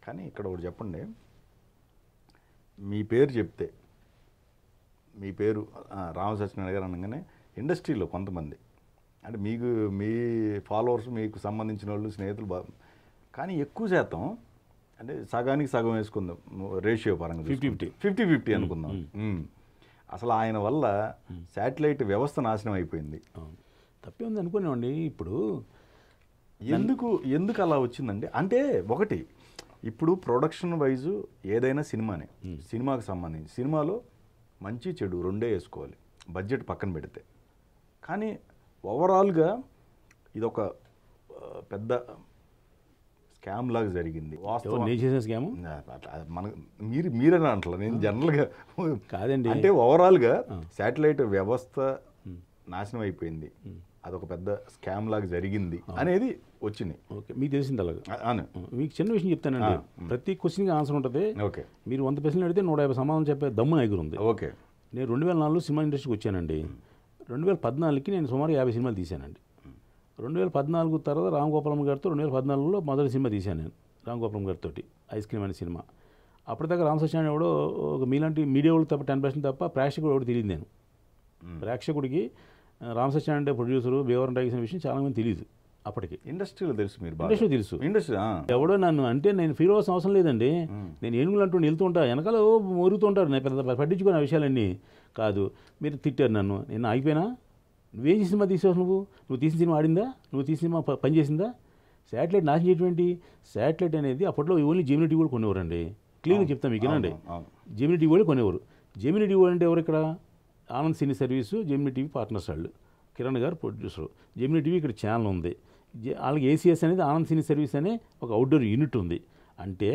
కానీ ఇక్కడ ఒకటి చెప్పండి, మీ పేరు చెప్తే మీ పేరు రామ సత్యనారాయణ గారు అనగానే ఇండస్ట్రీలో కొంతమంది అంటే మీకు మీ ఫాలోవర్స్ మీకు సంబంధించిన వాళ్ళు స్నేహితులు కానీ ఎక్కువ శాతం అంటే సగానికి సగం వేసుకుందాం రేషియో పరంగా 50-50 అనుకుందాం. అసలు ఆయన వల్ల శాటిలైట్ వ్యవస్థ నాశనం అయిపోయింది. తప్పే ఉంది అనుకునేవాడిని. ఇప్పుడు ఎందుకు అలా వచ్చిందండి అంటే ఒకటి ఇప్పుడు ప్రొడక్షన్ వైజు ఏదైనా సినిమానే, సినిమాకి సంబంధించి సినిమాలో మంచి చెడు రెండే వేసుకోవాలి బడ్జెట్ పక్కన పెడితే. కానీ ఓవరాల్గా ఇదొక పెద్ద స్కామ్ లాగా జరిగింది. స్కామ్ మీరని అంటలా, నేను జనరల్గా కాదండి. అంటే ఓవరాల్గా శాటిలైట్ వ్యవస్థ నాశనం అయిపోయింది, అదొక పెద్ద స్కామ్ లాగా జరిగింది అనేది వచ్చింది. ఓకే, మీకు తెలిసింది అలాగా. మీకు చిన్న విషయం చెప్తానండి. ప్రతి క్వశ్చన్కి ఆన్సర్ ఉంటుంది. ఓకే, మీరు 100 ప్రశ్నలు అడిగితే 150 సమాధానం చెప్పే దమ్ము నా దగ్గర ఉంది. ఓకే, నేను 2004లో సినిమా ఇండస్ట్రీకి వచ్చానండి. 2014కి నేను సుమారు 50 సినిమాలు తీశానండి. 2014 తర్వాత రామ్ గోపాలం గారితో 2014లో మొదటి సినిమా తీశాను నేను, రామ్ గోపాలం గారితో ఐస్ క్రీమ్ అనే సినిమా. అప్పటిదాకా రామ్ సత్యనారాయణ ఎవడో ఒక మీలాంటి మీడియా వాళ్ళు తప్ప 10% తప్ప ప్రేక్షకుడు ఎవడు తెలియదు. నేను ప్రేక్షకుడికి రామ్ సత్యనారాయణ అంటే ప్రొడ్యూసరు బేవరం టైగర్స్ విషయం చాలామంది తెలియదు. అప్పటికి ఇండస్ట్రీలో తెలుసు, మీరు ఇండస్ట్రీ తెలుసు. ఇండస్ట్రీ ఎవడో నన్ను అంటే నేను ఫీల్ అవ్వాల్సిన అవసరం లేదండి. నేను ఏనుగులు అంటూ వెళ్తుంటా, వెనకాల మోరుగుతుంటారు, నేను పెద్ద పట్టించుకునే విషయాలన్నీ కాదు. మీరు తిట్టారు నన్ను, నేను ఆగిపోయినా. నువ్వేం సినిమా తీసావు, నువ్వు తీసిన సినిమా ఆడిందా, నువ్వు తీసిన సినిమా పనిచేసిందా? శాటిలైట్ నాశనం చేయటువంటి శాటిలైట్ అనేది అప్పట్లో ఓన్లీ జెమినీ టీవీ వాళ్ళు కొనేవారండి. క్లియర్గా చెప్తాను మీకు ఏనండి, జెమినీ టీవీ వాళ్ళు కొనేవారు. జెమినీ టీవీ అంటే ఎవరు ఇక్కడ? ఆనంద్ సినీ సర్వీసు జెమినీ టీవీ పార్ట్నర్స్ వాళ్ళు, కిరణ్ గారు ప్రొడ్యూసరు. జెమినీ టీవీ ఇక్కడ ఛానల్ ఉంది, వాళ్ళకి ఏసీఎస్ అనేది ఆనంద్ సినీ సర్వీస్ అనే ఒక అవుట్డోర్ యూనిట్ ఉంది. అంటే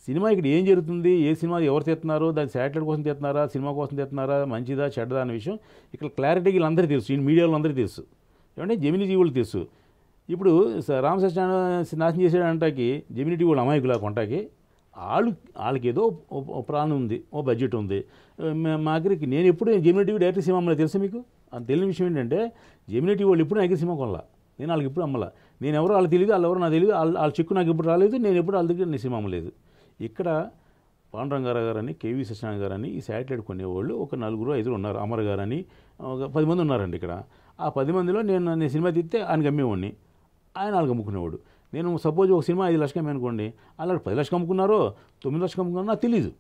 సినిమా ఇక్కడ ఏం జరుగుతుంది, ఏ సినిమా ఎవరు తీస్తున్నారో, దాని శాటిలైట్ కోసం తీస్తున్నారా, సినిమా కోసం తీస్తున్నారా, మంచిదా చెడ్డదా అనే విషయం ఇక్కడ క్లారిటీగా వీళ్ళందరికీ తెలుసు, ఈ మీడియాలో అందరికీ తెలుసు. ఏమంటే జెమినీ టీవీ వాళ్ళు తెలుసు. ఇప్పుడు రామ సత్యనారాయణ నాశనం చేసేటంటాకి జెమినీ టీవీ వాళ్ళు అమాయకులా కొంటాకి వాళ్ళకి ఏదో ప్రాణం ఉంది, ఓ బడ్జెట్ ఉంది. మా దగ్గరికి నేను ఎప్పుడు జెమినీ టీవీ డైరెక్ట్ సినిమా అమ్మలే తెలుసు మీకు. అంత తెలియని విషయం ఏంటంటే జెమినీ టీవీ వాళ్ళు ఎప్పుడు నా దగ్గర సినిమా కొనలా, నేను వాళ్ళకి ఎప్పుడు అమ్మలా. నేను ఎవరో వాళ్ళకి తెలియదు, వాళ్ళు ఎవరో నాకు తెలియదు, వాళ్ళ చెక్కు నాకు ఎప్పుడు రాలేదు, నేను ఎప్పుడు వాళ్ళ దగ్గర నేను సినిమా అమ్మలేదు. ఇక్కడ పాండురంగారావు గారని, కేవీ సత్యనారాయణ గారని ఈ శాటిలైట్ కొనేవాళ్ళు ఒక 4-5 ఉన్నారు. అమర్ గారని ఒక 10 మంది ఉన్నారండి ఇక్కడ. ఆ 10 మందిలో నేను సినిమా తీస్తే ఆయనకి అమ్మేవాడిని, ఆయన వాళ్ళకి అమ్ముకునేవాడు. నేను సపోజ్ ఒక సినిమా 5 లక్షలు అమ్మానుకోండి, అలాగే 10 లక్షలు అమ్ముకున్నారో 9 లక్షలు అమ్ముకున్నారో నాకు తెలియదు,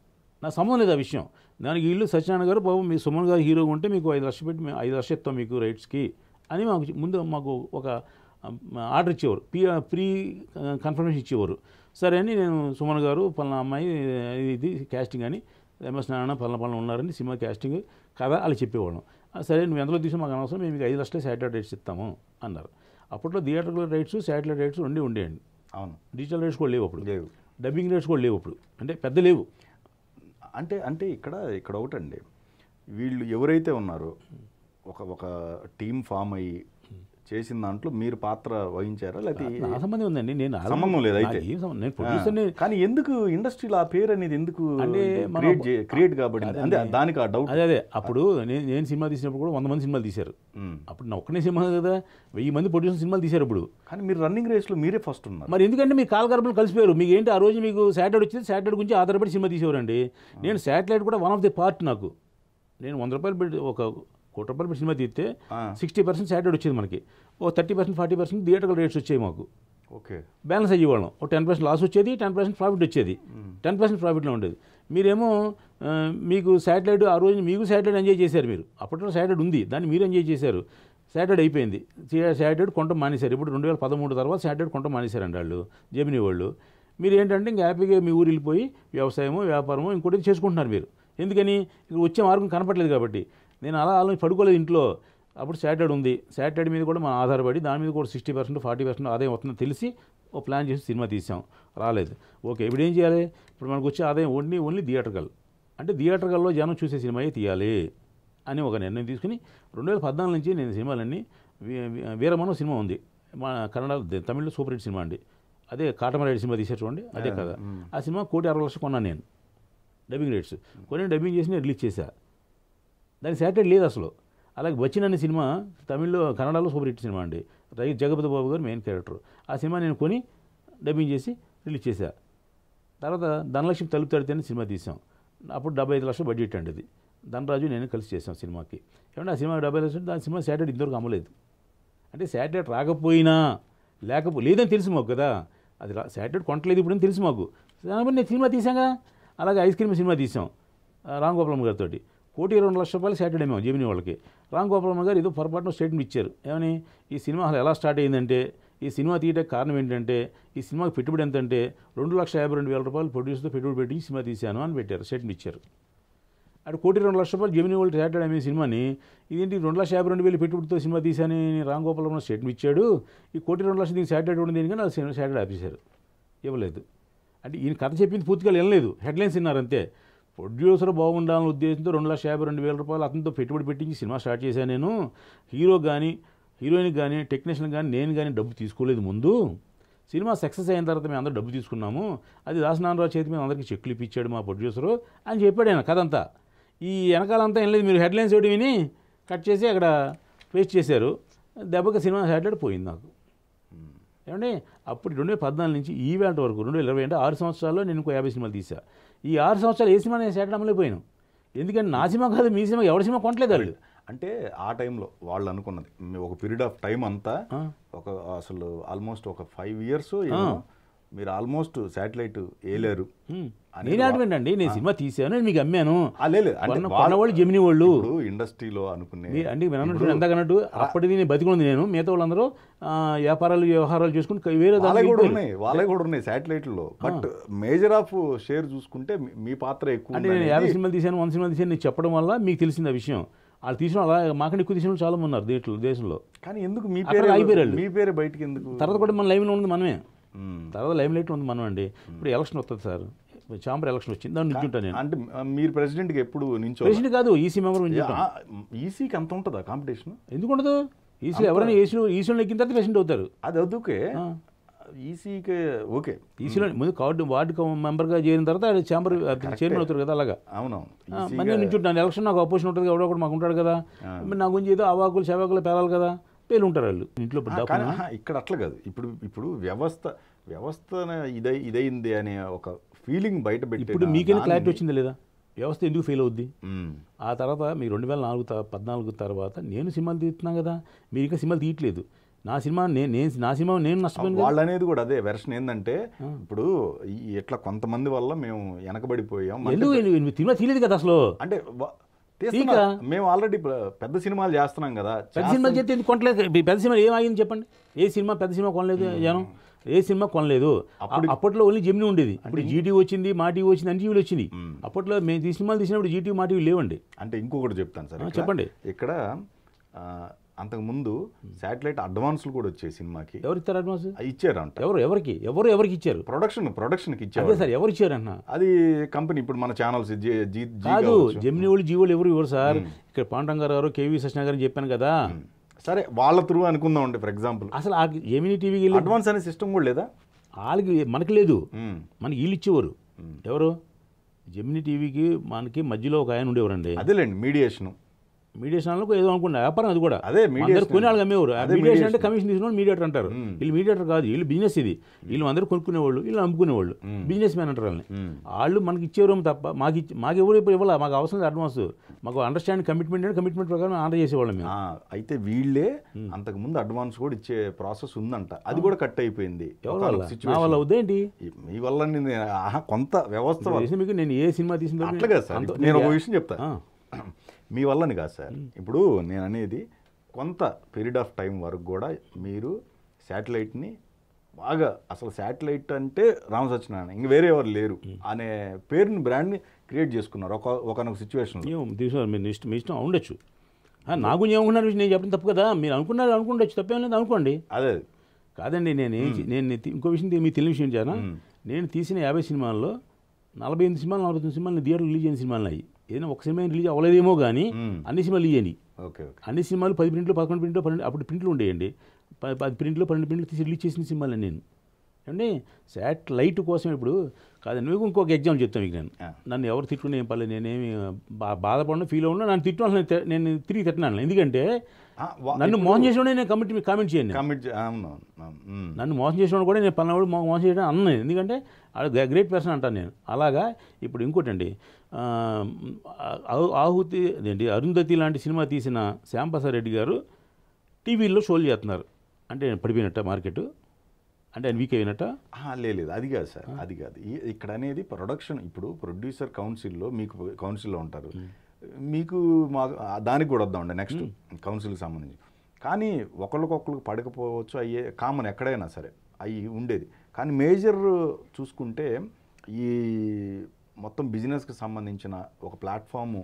నాకు సంబంధం లేదు ఆ విషయం. దానికి వీళ్ళు సత్యనారాయణ గారు బాబు మీ సుమన్ గారు హీరోగా ఉంటే మీకు 5 లక్షలు పెట్టి మేము 5 లక్షలు ఇస్తాం మీకు రైట్స్కి అని మాకు ఒక ఆర్డర్ ఇచ్చేవారు, ప్రీ కన్ఫర్మేషన్ ఇచ్చేవారు. సరే అని నేను సుమన్ గారు పలానా అమ్మాయి ఇది క్యాస్టింగ్ అని ఎంఎస్ నారాయణ పలానా ఉన్నారని సినిమా క్యాస్టింగ్ కదా అలా చెప్పేవాళ్ళం. సరే నువ్వు ఎంతలో తీసి మాకు అనవసరం, మేము మీకు 5 లక్షలే శాటిలైట్ రైట్స్ ఇస్తాము అన్నారు. అప్పట్లో థియేటర్ల రైట్స్ శాటిలైట్ రైట్స్ ఉండేయండి. అవును, డిజిటల్ రైట్స్ కూడా లేవు అప్పుడు, డబ్బింగ్ రైట్స్ కూడా లేవు అప్పుడు, అంటే పెద్ద లేవు. అంటే ఇక్కడ ఒకటండి, వీళ్ళు ఎవరైతే ఉన్నారో ఒక టీం ఫామ్ అయ్యి చేసిన దాంట్లో మీరు పాత్ర వహించారా? లేకపోతే నా సంబంధం ఉందండి, నేను సంబంధం లేదు అయితే. నేను ప్రొడ్యూసర్ని. కానీ ఎందుకు ఇండస్ట్రీలో ఆ పేరు అనేది ఎందుకు అంటే క్రియేట్ కాబడింది అంటే దానికి ఆ డౌట్. అదే అప్పుడు నేను సినిమా తీసినప్పుడు కూడా 100 మంది సినిమాలు తీశారు. అప్పుడు నా ఒక్కనే సినిమా కదా, 1000 మంది ప్రొడ్యూసర్ సినిమాలు తీశారు అప్పుడు. కానీ మీరు రన్నింగ్ రేస్లో మీరే ఫస్ట్ ఉన్నారు. మరి ఎందుకంటే మీ కాలగర్భలు కలిసిపోయారు. మీకు ఏంటి ఆ రోజు మీకు శాటిలైట్ వచ్చింది, శాటిలైట్ గురించి ఆధారపడి సినిమా తీసేవారండి. నేను శాటిలైట్ కూడా వన్ ఆఫ్ ది పార్ట్. నాకు నేను 100 రూపాయలు పెట్టి ఒక 1 కోటి రూపాయలు పెట్టి సినిమా తీస్తే 60% శాటిలైట్ వచ్చేది మనకి, ఓ 30% 40% థియేటర్కల్ రేట్స్ వచ్చాయి మాకు. ఓకే, బ్యాలెన్స్ అయ్యేవాళ్ళం. ఒక 10% లాస్ వచ్చేది, 10% ప్రాఫిట్ వచ్చేది. 10% ప్రాఫిట్లో ఉండేది. మీరేమో మీకు శాటిలైట్ ఆ రోజు మీకు శాటిలైట్ ఎంజాయ్ చేశారు. మీరు అప్పట్లో శాటిలైట్ ఉంది, దాన్ని మీరు ఎంజాయ్ చేశారు. శాటిలైట్ అయిపోయింది, శాటిలైట్ కొంట మానేశారు. ఇప్పుడు 2013 తర్వాత శాటిలైట్ కొంట మానేశారండి వాళ్ళు, జెమినీ వాళ్ళు. మీరు ఏంటంటే ఇంకా హ్యాపీగా మీ ఊరు వెళ్ళిపోయి వ్యవసాయమో వ్యాపారమో ఇంకోటి చేసుకుంటున్నారు మీరు. ఎందుకని? ఇక్కడ వచ్చే మార్గం కనపట్లేదు కాబట్టి. నేను అలా పడుకోలేదు ఇంట్లో. అప్పుడు శాటిలైట్ ఉంది, శాటిలైట్ మీద కూడా మనం ఆధారపడి దాని మీద కూడా 60% 40% ఆదాయం వస్తుందని తెలిసి ఓ ప్లాన్ చేసి సినిమా తీసాం, రాలేదు. ఓకే, ఇప్పుడు ఏం చేయాలి? ఇప్పుడు మనకు వచ్చే ఆదాయం ఓన్లీ థియేటర్కల్, అంటే థియేటర్కల్లో జనం చూసే సినిమాయే తీయాలి అని ఒక నిర్ణయం తీసుకుని 2014 నుంచి నేను సినిమాలన్నీ వీరమను సినిమా ఉంది మన కన్నడ తమిళ్లో సూపర్ హిట్ సినిమా అండి. అదే కాటమరాయుడు సినిమా తీసారు చూడండి, అదే కదా. ఆ సినిమా 1,60,00,000 కొన్నాను నేను, డబ్బింగ్ రేట్స్ కొని డబ్బింగ్ చేసి నేను రిలీజ్ చేశా. దానికి శాటిలైట్ లేదు అసలు. అలాగే బచ్చిన్ అనే సినిమా తమిళ్లో కన్నడలో సూపర్ హిట్ సినిమా అండి, జగపతి బాబు గారు మెయిన్ క్యారెక్టర్. ఆ సినిమా నేను కొని డబ్బింగ్ చేసి రిలీజ్ చేశా. తర్వాత ధనలక్ష్మి తలుపు తడితే అని సినిమా తీసాం. అప్పుడు 75 లక్షలు బడ్జెట్ అండి అది. ధనరాజు నేను కలిసి చేసాం సినిమాకి. ఏమంటే ఆ సినిమాకి 70 లక్షలు, దాని సినిమా శాటిలైట్ ఇంతవరకు అమ్మలేదు. అంటే శాటిలైట్ రాకపోయినా లేదని తెలుసు మాకు కదా, అది శాటిలైట్ కొనట్లేదు ఇప్పుడు అని తెలుసు మాకు. నేను సినిమా తీసాగా. అలాగే ఐస్ క్రీమ్ సినిమా తీసాం రామ్ గోపాలమ్మ గారితో. 1,20,00,000 శాటిలైట్ అమ్మాం జెమినీ వాళ్ళకి. రామ్ గోపాలమ్మ గారు ఏదో పొరపాటున స్టేట్మెంట్ ఇచ్చారు. ఏమని, ఈ సినిమా అసలు ఎలా స్టార్ట్ అయ్యిందంటే, ఈ సినిమా తీయడానికి కారణం ఏంటంటే, ఈ సినిమాకి పెట్టుబడి ఎంత అంటే 2,52,000 ప్రొడ్యూసర్తో పెట్టుబడి పెట్టి సినిమా తీశాను అని పెట్టారు, స్టేట్మెంట్ ఇచ్చారు. అటు 1,02,00,000 జెమినీ వాళ్ళు శాటిలైట్ అమ్మే సినిమాని ఇదేంటి 2,52,000 పెట్టుబడితో సినిమా తీశానని రామ్ గోపాలమ్మ స్టేట్మెంట్ ఇచ్చాడు. ఈ 1,02,00,000 దీనికి శాటిలైట్ ఉండదు దీనికి, వాళ్ళు సినిమా శాటిలైట్ ఆపేశారు, ఇవ్వలేదు. అంటే ఈయన కథ చెప్పింది పూర్తిగా వినలేదు, హెడ్లైన్స్ విన్నారంతే. ప్రొడ్యూసర్ బాగుండాలనే ఉద్దేశంతో 2,52,000 అతనితో పెట్టుబడి పెట్టించి సినిమా స్టార్ట్ చేశాను నేను. హీరో కానీ హీరోయిన్ కానీ టెక్నీషియన్ కానీ నేను కానీ డబ్బు తీసుకోలేదు ముందు. సినిమా సక్సెస్ అయిన తర్వాత మేము అందరూ డబ్బు తీసుకున్నాము. అది దాసనారాయణరావు చేతి మీద అందరికీ చెక్కులు ఇప్పించాడు మా ప్రొడ్యూసరు అని చెప్పాడు ఆయన కథ అంతా. ఈ వెనకాలంతా ఏం లేదు, మీరు హెడ్లైన్స్ ఒకటి విని కట్ చేసి అక్కడ పేస్ట్ చేశారు. దెబ్బకి సినిమా శాటిలైట్ పోయింది నాకు. ఏమంటే అప్పుడు 2014 నుంచి ఈ వేళ వరకు 2020 అంటే 6 సంవత్సరాల్లో నేను ఇంకో 50 సినిమాలు తీసా. ఈ 6 సంవత్సరాలు ఏ సినిమా నేను శాటిలైట్ అమ్మలేకపోయాను. ఎందుకంటే నా సినిమా కాదు మీ సినిమా, ఎవరి సినిమా కొనట్లేదు వాళ్ళు. అంటే ఆ టైంలో వాళ్ళు అనుకున్నది ఒక పీరియడ్ ఆఫ్ టైం అంతా అసలు ఆల్మోస్ట్ ఒక 5 years మీరు ఆల్మోస్ట్ శాటిలైట్ వేయలేరు. నేను అడగండి, నేను సినిమా తీసాను, నేను మీకు అమ్మాను. కొన్నవాళ్ళు జెమినీ వాళ్ళు ఇండస్ట్రీలో అనుకునే అంటే ఎంతకన్నట్టు అప్పటిది నేను బతికుంది. నేను మిగతా వాళ్ళందరూ వ్యవహారాలు చేసుకుని వేరే వాళ్ళే కూడా ఉన్నాయి శాటిలైట్లో. బట్ మేజర్ ఆఫ్ షేర్ చూసుకుంటే మీ పాత్ర ఎక్కువ. అంటే నేను 50 సినిమాలు తీశాను, 100 సినిమాలు తీశాను నేను చెప్పడం వల్ల మీకు తెలిసింది ఆ విషయం. వాళ్ళు తీసిన అలా మాకంటే ఎక్కువ తీసిన చాలా ఉన్నారు దేశంలో. కానీ ఎందుకు మీ పేరు బయటికి ఎందుకు? తర్వాత కూడా మన లైవ్లో ఉంది మనమే, తర్వాత లైవ్ లైట్లో ఉంది మనం అండి. ఇప్పుడు ఎలక్షన్ వస్తుంది సార్, చాంబర్ ఎలక్షన్ వచ్చింది, దాన్ని నిల్చుంటాను నేను. అంటే మీరు ప్రెసిడెంట్కి ఎప్పుడు నించో? ప్రెసిడెంట్ కాదు, ఈసీ మెంబర్. ఈసీకి అంత ఉంటుందా కాంపిటీషన్? ఎందుకు ఉండదు? ఈసీ ఎవరైనా ఈసీలో ఎక్కిన తర్వాత ప్రెసిడెంట్ అవుతారు. అది వద్దుకే ఈసీకి ఓకే. ఈసీలో ముందు వార్డు మెంబర్గా చేరిన తర్వాత చాంబర్ చైర్మన్ అవుతారు కదా, అలాగా. అవునవును. మళ్ళీ నిల్చుంటాను. ఎలక్షన్ నాకు అపోజిషన్ ఉంటుంది, ఎవడో ఒకటి మాకు ఉంటాడు కదా. నా గురించి ఏదో అవాకులు చెవాకులు పేరాలి కదా, పేరు ఉంటారు వాళ్ళు ఇంట్లో. ఇక్కడ అట్లా కాదు. ఇప్పుడు వ్యవస్థ ఇదైంది అనే ఒక ఫీలింగ్ బయట పెట్టి. ఇప్పుడు మీకైనా క్లారిటీ వచ్చిందా లేదా వ్యవస్థ ఎందుకు ఫెయిల్ అవుద్ది? ఆ తర్వాత మీరు 2014 తర్వాత నేను సినిమాలు తీస్తున్నాను కదా, మీరు ఇంకా సినిమాలు తీయట్లేదు. నా సినిమా నేను నష్టపోయాను. వాళ్ళు అనేది కూడా అదే వెర్షన్. ఏంటంటే ఇప్పుడు ఇట్లా కొంతమంది వల్ల మేము వెనకబడిపోయాం. ఎందుకు సినిమా తీయలేదు కదా అసలు? అంటే మేము ఆల్రెడీ పెద్ద సినిమాలు చేస్తున్నాం కదా. పెద్ద సినిమాలు చేస్తే ఎందుకు కొనలేదు? పెద్ద సినిమా ఏమాగింది చెప్పండి? ఏ సినిమా పెద్ద సినిమా కొనలేదు జనం? ఏ సినిమా కొనలేదు? అప్పట్లో ఓన్లీ జెమినీ ఉండేది, ఇప్పుడు జీటీవీ వచ్చింది, మా టీవీ వచ్చింది, అన్ని టీవీలు వచ్చింది. అప్పట్లో మేము ఈ సినిమాలు తీసినప్పుడు జీటీవీ మా టీవీ లేవండి. అంటే ఇంకొకటి చెప్తాను సార్, చెప్పండి. ఇక్కడ అంతకుముందు శాటిలైట్ అడ్వాన్స్లు కూడా వచ్చాయి సినిమాకి. ఎవరు ఇస్తారు అడ్వాన్స్? ఇచ్చారంట. ఎవరికి ఇచ్చారు? ప్రొడక్షన్కి ఇచ్చారు సార్. ఎవరు ఇచ్చారన్న? అది కంపెనీ. ఇప్పుడు మన ఛానల్స్ కాదు, జెమినీ వాళ్ళు జీవోలు ఎవరు సార్? ఇక్కడ పాండంగారు గారు, కేవీ సత్యనారాయణ గారు చెప్పాను కదా. సరే, వాళ్ళ త్రూ అనుకుందాం అండి. ఫర్ ఎగ్జాంపుల్ అసలు జెమినీ టీవీకి వెళ్ళి అడ్వాన్స్ అనే సిస్టమ్ కూడా లేదా? వాళ్ళకి మనకి లేదు, మనకి వీళ్ళు ఇచ్చేవారు. ఎవరు? జెమినీ టీవీకి మనకి మధ్యలో ఒక ఆయన ఉండేవారండి. అదేలేండి మీడియేషన్ ఏదో అనుకున్నా వ్యాపారం. అది కూడా అదే కొని వాళ్ళకి అమ్మేవారు. మీడియేషన్ అంటే కమిషన్ తీసుకుని మీడియేటర్ అంటారు. వీళ్ళు మీడియేటర్ కాదు, వీళ్ళు బిజినెస్. ఇది వీళ్ళు అందరూ కొనుక్కునేవాళ్ళు, వీళ్ళు అమ్ముకునేవాళ్ళు, బిజినెస్ మ్యాన్ అంటారు వాళ్ళని. వాళ్ళు మనకి ఇచ్చేవారు తప్ప మాకు ఎవరు ఇవ్వాలి. మాకు అవసరం అడ్వాన్స్, మాకు అండర్స్టాండింగ్ కమిట్మెంట్ ప్రకారం ఆర్డర్ చేసేవాళ్ళం మేము. అయితే వీళ్ళే అంతకుముందు అడ్వాన్స్ కూడా ఇచ్చే ప్రాసెస్ ఉందంట, అది కూడా కట్ అయిపోయింది. నా వల్ల అవుదేంటి? మీ వల్ల కొంత వ్యవస్థ. మీకు నేను ఏ సినిమా తీసిన అట్లా కాదు సార్, నేను ఒక విషయం చెప్తా. మీ వల్లని కాదు సార్. ఇప్పుడు నేను అనేది కొంత పీరియడ్ ఆఫ్ టైం వరకు కూడా మీరు శాటిలైట్ని బాగా, అసలు శాటిలైట్ అంటే రామ సత్యనారాయణ, ఇంక వేరే ఎవరు లేరు అనే పేరుని, బ్రాండ్ని క్రియేట్ చేసుకున్నారు ఒకనొక సిచ్యువేషన్. మీ ఇష్టం ఉండొచ్చు. నా గురించి ఏమనుకున్నారు నేను చెప్పడం తప్పు కదా. మీరు అనుకుండొచ్చు, తప్పేం లేదు అనుకోండి. అదే కాదండి, నేను ఇంకో విషయం మీకు తెలియని విషయం చాలా. నేను తీసిన 50 సినిమాల్లో 48 సినిమాలు 49 సినిమాలు థియేటర్ రిలీజ్ అయిన సినిమాలు అయ్యి. ఏదైనా ఒక సినిమా రిలీజ్ అవ్వలేదేమో కానీ అన్ని సినిమాలు రిలీజ్ అయినాయి. అన్ని సినిమాలు 10 ప్రింట్లు 11 ప్రింట్లు 12 అప్పుడు ప్రింట్లు ఉండేయండి. 10 ప్రింట్లు 12 ప్రింట్లు తీసి రిలీజ్ చేసిన సినిమాలు నేను. అంటే శాటిలైట్ కోసం ఇప్పుడు కాదండి. మీకు ఇంకొక ఎగ్జాంపుల్ చెప్తాను మీకు. నన్ను ఎవరు తిట్టుకునే ఏం పర్లేదు, నేనేమి బాధపడినా ఫీల్ అవునా, నన్ను తిట్టుకోవాలి, నేను తిరిగి తిట్టినాను. ఎందుకంటే నన్ను మోసం చేసినోడే నేను కామెంట్ చేయను. అవును. నన్ను మోసం చేసినోడు కూడా నేను పలానాడు మోసం చేయడం అన్నాను, ఎందుకంటే అది గ్రేట్ పర్సన్ అంటాను నేను. అలాగా ఇప్పుడు ఇంకోటండి, ఆహుతి ఏంటి అరుంధతి లాంటి సినిమా తీసిన శ్యాంప్రసాద్ రెడ్డి గారు టీవీల్లో షోలు చేస్తున్నారు, అంటే పడిపోయినట్ట మార్కెట్, అంటే ఆయన వీక్ అయినట్ట? లేదు, అది కాదు సార్, అది కాదు. ఇక్కడ అనేది ప్రొడక్షన్, ఇప్పుడు ప్రొడ్యూసర్ కౌన్సిల్లో మీకు కౌన్సిల్లో ఉంటారు, మీకు మా దానికి కూడా వద్దామండి నెక్స్ట్ కౌన్సిల్కి సంబంధించి. కానీ ఒకరికొకరికి పడకపోవచ్చు, అయ్యే కామన్ ఎక్కడైనా సరే అవి ఉండేది. కానీ మేజర్ చూసుకుంటే ఈ మొత్తం బిజినెస్కి సంబంధించిన ఒక ప్లాట్ఫాము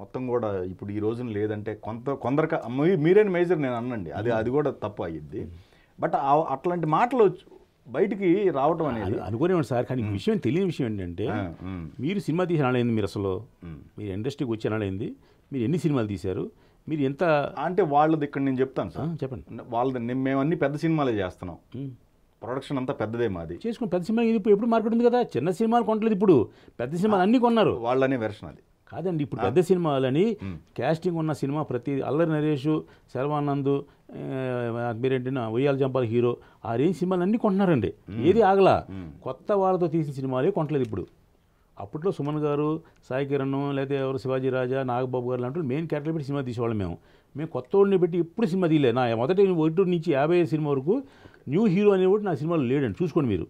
మొత్తం కూడా ఇప్పుడు ఈ రోజున లేదంటే కొందరికి మీరేం మేజర్ నేను అన్నండి, అది కూడా తప్పు అయ్యిద్ది. బట్ అట్లాంటి మాటలు బయటికి రావటం అనేది అనుకునేవాడు సార్. కానీ విషయం తెలియని విషయం ఏంటంటే, మీరు సినిమా తీసిన అయింది, మీరు అసలు మీరు ఇండస్ట్రీకి వచ్చి అయింది, మీరు ఎన్ని సినిమాలు తీశారు, మీరు ఎంత అంటే వాళ్ళది ఇక్కడ నేను చెప్తాను సార్, చెప్పండి. వాళ్ళది మేము అన్ని పెద్ద సినిమాలే చేస్తున్నాం, ప్రొడక్షన్ అంతా పెద్దదే మాది. చేసుకుని పెద్ద సినిమా ఇది ఎప్పుడు మార్కెట్ ఉంది కదా, చిన్న సినిమాలు కొనలేదు, ఇప్పుడు పెద్ద సినిమాలు అన్నీ కొన్నారు. వాళ్ళనే వెర్షన్ అది కాదండి, ఇప్పుడు పెద్ద సినిమాలని క్యాస్టింగ్ ఉన్న సినిమా ప్రతి అల్లరి నరేష్, శర్వానంద్, మీరేంటినా ఉయ్యాల జంపాల హీరో, ఆ రేంజ్ సినిమాలు అన్నీ కొంటున్నారండి. ఏది ఆగలా, కొత్త వాళ్ళతో తీసిన సినిమాలే కొంటలేదు ఇప్పుడు. అప్పట్లో సుమన్ గారు, సాయి కిరణ్, లేదా ఎవరు శివాజీ రాజా, నాగబాబు గారు లాంటి మెయిన్ క్యారెక్టర్ పెట్టి సినిమా తీసేవాళ్ళం మేము కొత్త వాళ్ళని పెట్టి ఎప్పుడు సినిమా తీయలేదు. నా మొదటి 1 నుంచి 50 సినిమా వరకు న్యూ హీరో అనేవాడు నా సినిమాలో లేడండి, చూసుకోండి మీరు.